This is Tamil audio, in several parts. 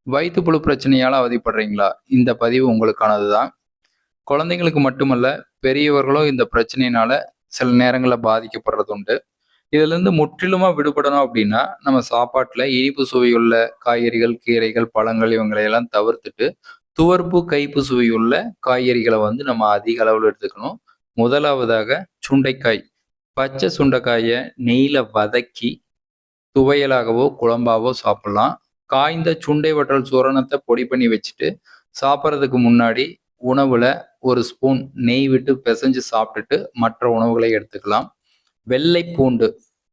வயிற்றுப்புழு பிரச்சனையால் அவதிப்படுறீங்களா? இந்த பதிவு உங்களுக்கானது தான். குழந்தைங்களுக்கு மட்டுமல்ல, பெரியவர்களும் இந்த பிரச்சனையினால சில நேரங்களில் பாதிக்கப்படுறது உண்டு. இதிலிருந்து முற்றிலுமா விடுபடணும் அப்படின்னா, நம்ம சாப்பாட்டில் இனிப்பு சுவையுள்ள காய்கறிகள், கீரைகள், பழங்கள் இவங்களையெல்லாம் தவிர்த்துட்டு, துவர்ப்பு, கைப்பு சுவையுள்ள காய்கறிகளை நம்ம அதிக அளவில் எடுத்துக்கணும். முதலாவதாக சுண்டைக்காய். பச்சை சுண்டைக்காயை நெய்யில் வதக்கி துவையலாகவோ குழம்பாவோ சாப்பிடலாம். காய்ந்த சுண்டை வற்றல் சூரணத்தை பொடி பண்ணி வச்சுட்டு சாப்பிட்றதுக்கு முன்னாடி உணவுல ஒரு ஸ்பூன் நெய் விட்டு பிசைஞ்சு சாப்பிட்டுட்டு மற்ற உணவுகளை எடுத்துக்கலாம். வெள்ளைப்பூண்டு.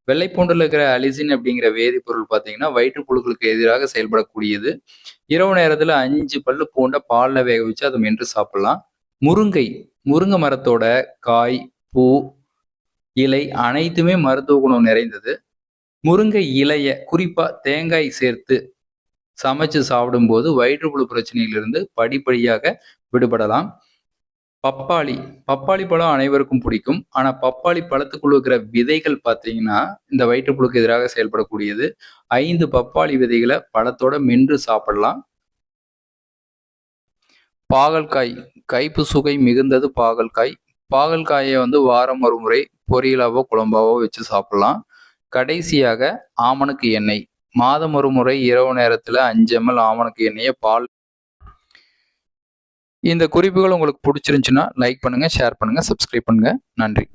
வெள்ளைப்பூண்டுல இருக்கிற அலிசின் அப்படிங்கிற வேதிப்பொருள் பார்த்தீங்கன்னா வயிற்றுப்புழுக்களுக்கு எதிராக செயல்படக்கூடியது. இரவு நேரத்துல 5 பல்லு பூண்டை பாலில் வேக வச்சு அதை மென்று சாப்பிடலாம். முருங்கை. முருங்கை மரத்தோட காய், பூ, இலை அனைத்துமே மருத்துவ குணம் நிறைந்தது. முருங்கை இலைய குறிப்பா தேங்காய் சேர்த்து சமைச்சு சாப்பிடும்போது வயிற்றுப்புழு பிரச்சனையிலிருந்து படிப்படியாக விடுபடலாம். பப்பாளி. பப்பாளி பழம் அனைவருக்கும் பிடிக்கும். ஆனா பப்பாளி பழத்துக்குள்ள இருக்கிற விதைகள் பார்த்தீங்கன்னா இந்த வயிற்றுப்புழுக்கு எதிராக செயல்படக்கூடியது. 5 பப்பாளி விதைகளை பழத்தோட மென்று சாப்பிடலாம். பாகல்காய். கைப்பு சுவை மிகுந்தது பாகல்காய். பாகல்காயை வாரம் ஒரு முறை பொரியலாவோ குழம்பாவோ வச்சு சாப்பிடலாம். கடைசியாக ஆமணக்கு எண்ணெய். மாதம் ஒரு முறை இரவு நேரத்துல 5 ml ஆமணக்கு எண்ணெயை பால். இந்த குறிப்புகள் உங்களுக்கு பிடிச்சிருந்துச்சுன்னா லைக் பண்ணுங்க, ஷேர் பண்ணுங்க, சப்ஸ்கிரைப் பண்ணுங்க. நன்றி.